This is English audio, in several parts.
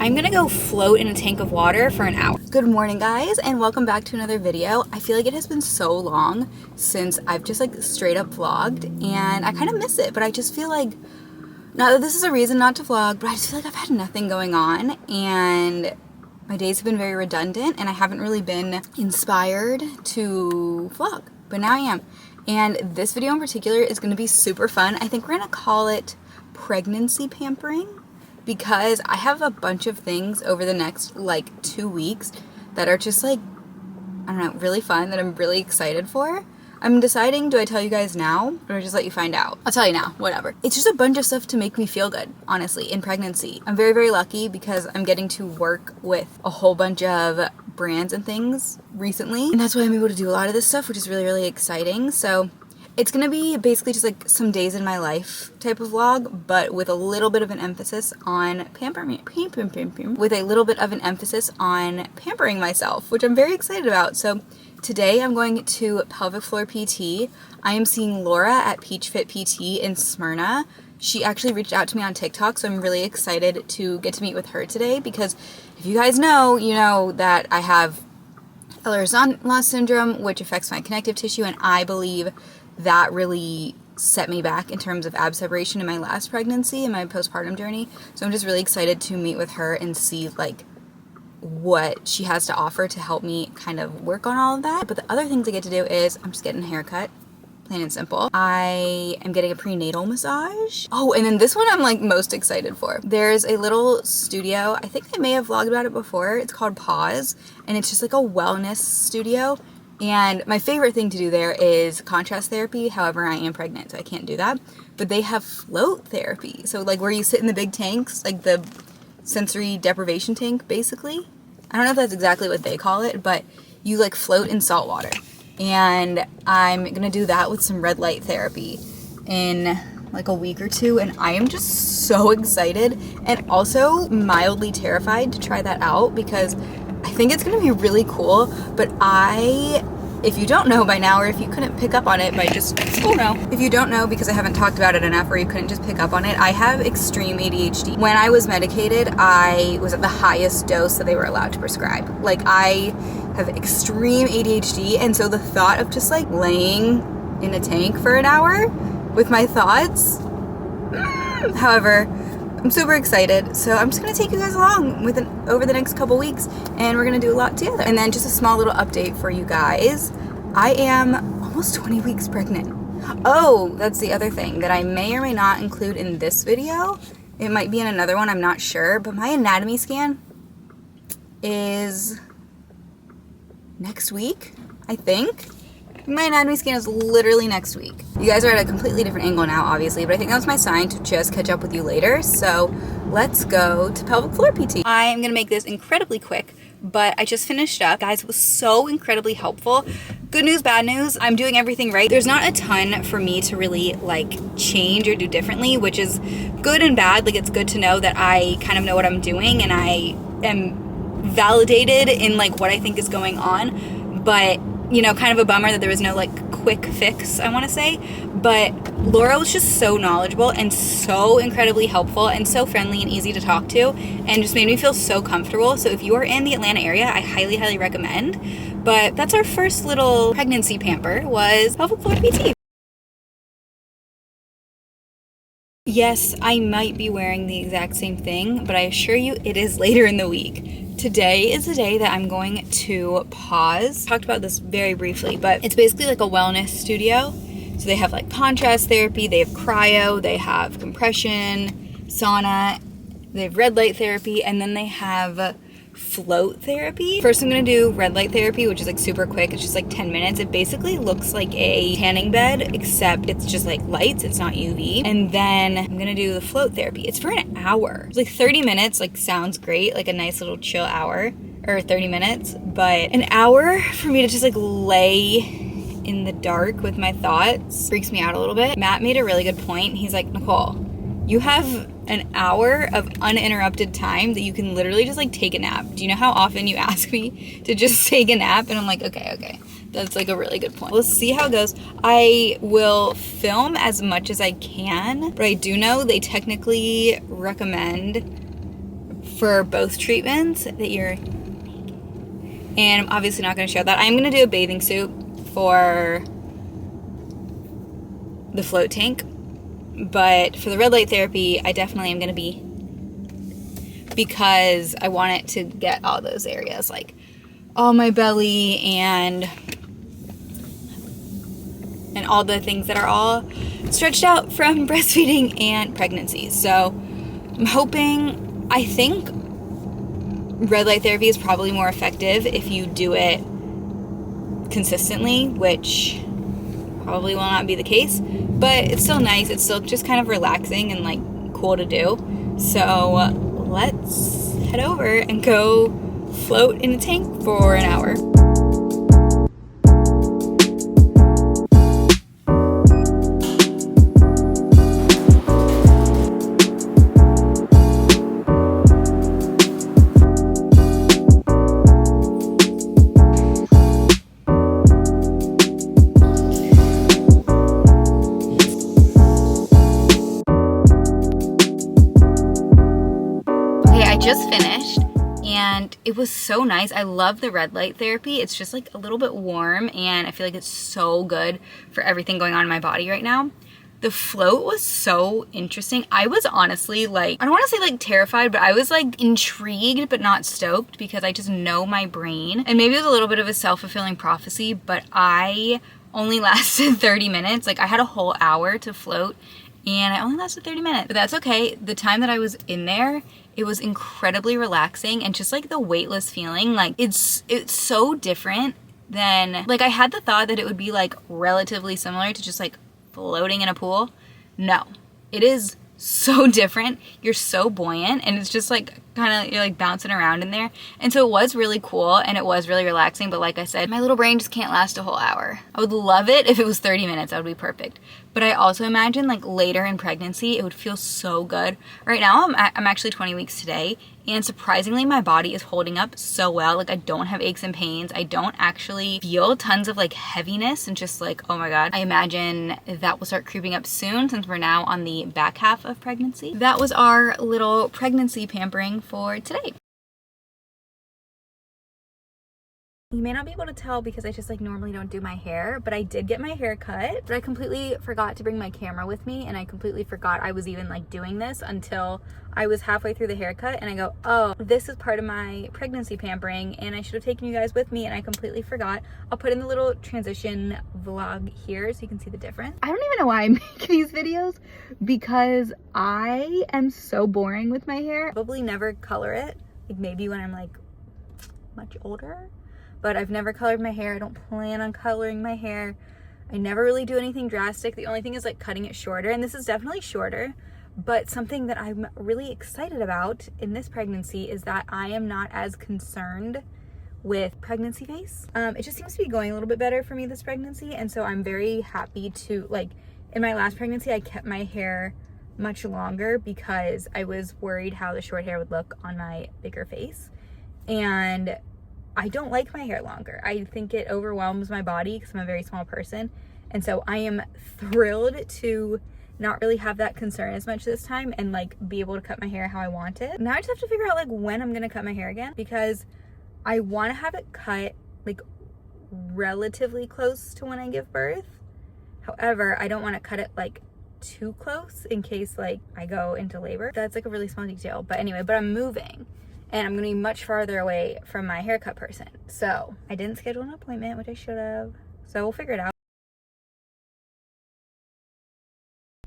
I'm gonna go float in a tank of water for an hour. Good morning, guys, and welcome back to another video. I feel like it has been so long since I've just like straight up vlogged, and I kind of miss it, but I just feel like, not that this is a reason not to vlog, but I just feel like I've had nothing going on, and my days have been very redundant, and I haven't really been inspired to vlog, but now I am. And this video in particular is gonna be super fun. I think we're gonna call it pregnancy pampering, because I have a bunch of things over the next like 2 weeks that are just like, I don't know, really fun, that I'm really excited for. I'm deciding, do I tell you guys now or just let you find out? I'll tell you now, whatever. It's just a bunch of stuff to make me feel good, honestly, in pregnancy. I'm very, very lucky because I'm getting to work with a whole bunch of brands and things recently. And that's why I'm able to do a lot of this stuff, which is really, really exciting. So it's gonna be basically just like some days in my life type of vlog, but with a little bit of an emphasis on pampering myself, which I'm very excited about. So today I'm going to pelvic floor PT. I am seeing Laura at Peach Fit PT in Smyrna. She actually reached out to me on TikTok, so I'm really excited to get to meet with her today, because if you guys know, you know that I have Ehlers-Danlos syndrome, which affects my connective tissue, and I believe that really set me back in terms of ab separation in my last pregnancy and my postpartum journey. So I'm just really excited to meet with her and see like what she has to offer to help me kind of work on all of that. But the other things I get to do is I'm just getting a haircut, plain and simple. I am getting a prenatal massage. Oh, and then this one I'm like most excited for. There's a little studio, I think I may have vlogged about it before. It's called Pause, and it's just like a wellness studio. And my favorite thing to do there is contrast therapy. However, I am pregnant, so I can't do that. But they have float therapy. So like where you sit in the big tanks, like the sensory deprivation tank, basically. I don't know if that's exactly what they call it, but you like float in salt water. And I'm gonna do that with some red light therapy in like a week or two. And I am just so excited and also mildly terrified to try that out, because I think it's gonna be really cool. But if you don't know by now, or if you couldn't pick up on it by just, oh no. If you don't know because I haven't talked about it enough, or you couldn't just pick up on it, I have extreme ADHD. When I was medicated, I was at the highest dose that they were allowed to prescribe. Like, I have extreme ADHD, and so the thought of just like laying in a tank for an hour with my thoughts, however, I'm super excited, so I'm just gonna take you guys along over the next couple weeks, and we're gonna do a lot together. And then just a small little update for you guys. I am almost 20 weeks pregnant. Oh, that's the other thing that I may or may not include in this video. It might be in another one, I'm not sure, but my anatomy scan is next week, I think. My anatomy scan is literally next week. You guys are at a completely different angle now, obviously, but I think that was my sign to just catch up with you later. So let's go to pelvic floor PT. I'm gonna make this incredibly quick, but I just finished up. Guys, it was so incredibly helpful. Good news, bad news, I'm doing everything right. There's not a ton for me to really like change or do differently, which is good and bad. Like, it's good to know that I kind of know what I'm doing and I am validated in like what I think is going on, but you know, kind of a bummer that there was no like quick fix, I want to say. But Laura was just so knowledgeable and so incredibly helpful and so friendly and easy to talk to, and just made me feel so comfortable. So if you are in the Atlanta area, I highly, highly recommend. But that's our first little pregnancy pamper, was pelvic floor PT. Yes, I might be wearing the exact same thing, but I assure you it is later in the week. Today is the day that I'm going to Pause. Talked about this very briefly, but it's basically like a wellness studio. So they have like contrast therapy, they have cryo, they have compression, sauna, they have red light therapy, and then they have float therapy. First, I'm gonna do red light therapy, which is like super quick. It's just like 10 minutes. It basically looks like a tanning bed, except it's just like lights, it's not UV. And then I'm gonna do the float therapy. It's for an hour. It's like 30 minutes, like sounds great, like a nice little chill hour, or 30 minutes, but an hour for me to just like lay in the dark with my thoughts freaks me out a little bit. Matt made a really good point. He's like, Nicole, you have an hour of uninterrupted time that you can literally just like take a nap. Do you know how often you ask me to just take a nap? And I'm like, okay. That's like a really good point. We'll see how it goes. I will film as much as I can, but I do know they technically recommend for both treatments that you're, and I'm obviously not going to show that. I'm going to do a bathing suit for the float tank, but for the red light therapy, I definitely am going to be, because I want it to get all those areas, like all my belly and all the things that are all stretched out from breastfeeding and pregnancy. So I'm hoping, I think red light therapy is probably more effective if you do it consistently, which probably will not be the case, but it's still nice. It's still just kind of relaxing and like cool to do. So let's head over and go float in a tank for an hour. Just finished and it was so nice. I love the red light therapy. It's just like a little bit warm and I feel like it's so good for everything going on in my body right now. The float was so interesting. I was honestly like, I don't want to say like terrified, but I was like intrigued but not stoked, because I just know my brain, and maybe it was a little bit of a self-fulfilling prophecy, but I only lasted 30 minutes. Like I had a whole hour to float and I only lasted 30 minutes, but that's okay. The time that I was in there, it was incredibly relaxing, and just like the weightless feeling, like it's so different than, like I had the thought that it would be like relatively similar to just like floating in a pool. No, it is so different. You're so buoyant and it's just like kind of, you're like bouncing around in there. And so it was really cool and it was really relaxing, but like I said, my little brain just can't last a whole hour. I would love it if it was 30 minutes. That would be perfect. But I also imagine like later in pregnancy, it would feel so good. Right now, I'm actually 20 weeks today, and surprisingly, my body is holding up so well. Like I don't have aches and pains. I don't actually feel tons of like heaviness and just like, oh my God. I imagine that will start creeping up soon since we're now on the back half of pregnancy. That was our little pregnancy pampering for today. You may not be able to tell because I just like normally don't do my hair, but I did get my hair cut, but I completely forgot to bring my camera with me, and I completely forgot I was even like doing this until I was halfway through the haircut, and I go, oh, this is part of my pregnancy pampering and I should have taken you guys with me, and I completely forgot. I'll put in the little transition vlog here so you can see the difference. I don't even know why I make these videos, because I am so boring with my hair. Probably never color it, like maybe when I'm like much older. But I've never colored my hair. I don't plan on coloring my hair. I never really do anything drastic. The only thing is like cutting it shorter, and this is definitely shorter, but something that I'm really excited about in this pregnancy is that I am not as concerned with pregnancy face. It just seems to be going a little bit better for me this pregnancy, and so I'm very happy to, like, in my last pregnancy, I kept my hair much longer because I was worried how the short hair would look on my bigger face, and I don't like my hair longer. I think it overwhelms my body because I'm a very small person. And so I am thrilled to not really have that concern as much this time and like be able to cut my hair how I want it. Now I just have to figure out like when I'm gonna cut my hair again, because I want to have it cut like relatively close to when I give birth. However, I don't want to cut it like too close in case like I go into labor. That's like a really small detail. But anyway, but I'm moving, and I'm gonna be much farther away from my haircut person. So I didn't schedule an appointment, which I should have. So we'll figure it out.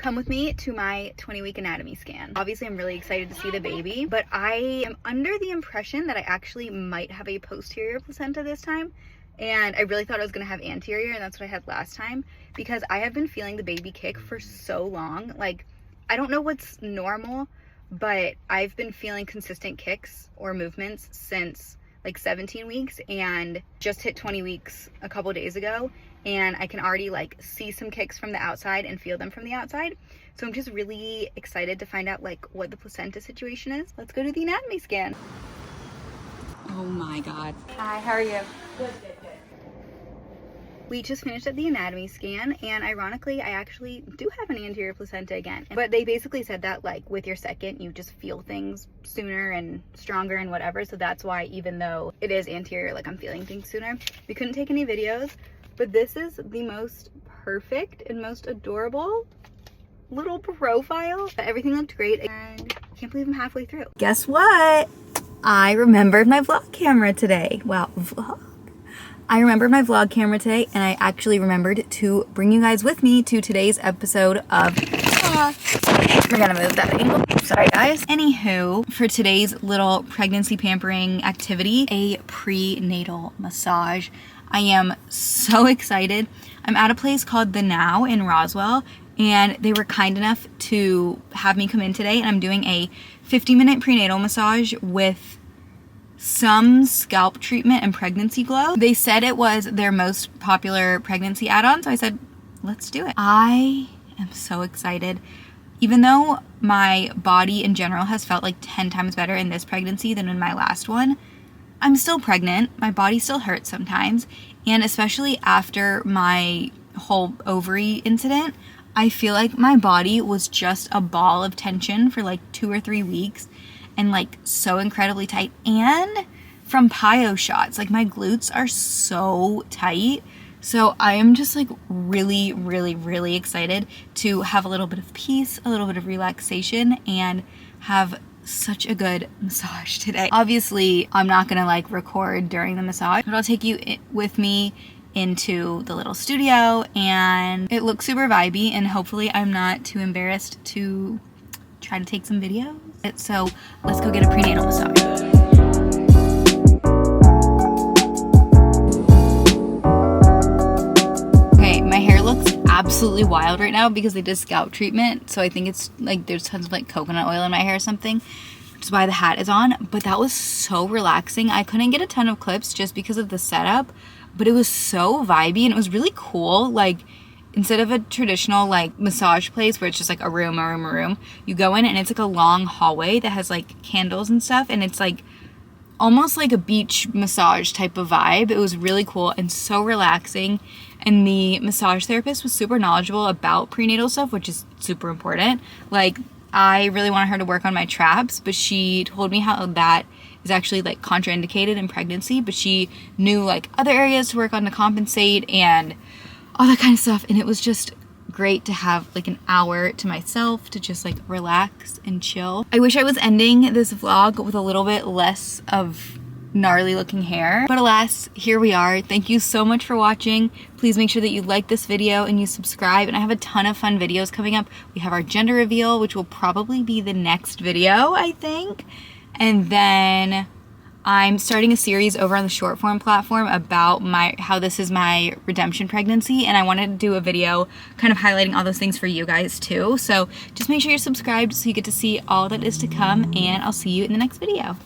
Come with me to my 20-week anatomy scan. Obviously, I'm really excited to see the baby, but I am under the impression that I actually might have a posterior placenta this time. And I really thought I was gonna have anterior, and that's what I had last time, because I have been feeling the baby kick for so long. Like, I don't know what's normal, but I've been feeling consistent kicks or movements since like 17 weeks, and just hit 20 weeks a couple days ago, and I can already like see some kicks from the outside and feel them from the outside. So I'm just really excited to find out like what the placenta situation is. Let's go to the anatomy scan. Oh my God. Hi, how are you? Good, good, good. We just finished at the anatomy scan, and ironically, I actually do have an anterior placenta again. But they basically said that, like, with your second, you just feel things sooner and stronger and whatever. So that's why, even though it is anterior, like, I'm feeling things sooner. We couldn't take any videos, but this is the most perfect and most adorable little profile. Everything looked great, and I can't believe I'm halfway through. Guess what? I remembered my vlog camera today. Wow, vlog. I remembered my vlog camera today, and I actually remembered to bring you guys with me to today's episode of we're gonna move that angle. Sorry guys. Anywho, for today's little pregnancy pampering activity, a prenatal massage. I am so excited. I'm at a place called the NOW in Roswell, and they were kind enough to have me come in today, and I'm doing a 50-minute prenatal massage with some scalp treatment and pregnancy glow. They said it was their most popular pregnancy add-on, so I said, let's do it. I am so excited. Even though my body in general has felt like 10 times better in this pregnancy than in my last one, I'm still pregnant. My body still hurts sometimes, and especially after my whole ovary incident, I feel like my body was just a ball of tension for like 2 or 3 weeks, and like so incredibly tight. And from PIO shots, like my glutes are so tight. So I am just like really, really, really excited to have a little bit of peace, a little bit of relaxation, and have such a good massage today. Obviously, I'm not gonna like record during the massage, but I'll take you with me into the little studio, and it looks super vibey, and hopefully I'm not too embarrassed to try to take some videos. So let's go get a prenatal massage. Okay, my hair looks absolutely wild right now because they did scalp treatment, so I think it's like there's tons of like coconut oil in my hair or something, which is why the hat is on. But that was so relaxing. I couldn't get a ton of clips just because of the setup, but it was so vibey, and it was really cool. Like, instead of a traditional like massage place where it's just like a room, you go in and it's like a long hallway that has like candles and stuff, and it's like almost like a beach massage type of vibe. It was really cool and so relaxing, and the massage therapist was super knowledgeable about prenatal stuff, which is super important. Like, I really wanted her to work on my traps, but she told me how that is actually like contraindicated in pregnancy, but she knew like other areas to work on to compensate and all that kind of stuff. And it was just great to have like an hour to myself to just like relax and chill. I wish I was ending this vlog with a little bit less of gnarly looking hair, but alas, here we are. Thank you so much for watching. Please make sure that you like this video and you subscribe, and I have a ton of fun videos coming up. We have our gender reveal, which will probably be the next video, I think, and then I'm starting a series over on the short form platform about how this is my redemption pregnancy, and I wanted to do a video kind of highlighting all those things for you guys too. So just make sure you're subscribed so you get to see all that is to come, and I'll see you in the next video.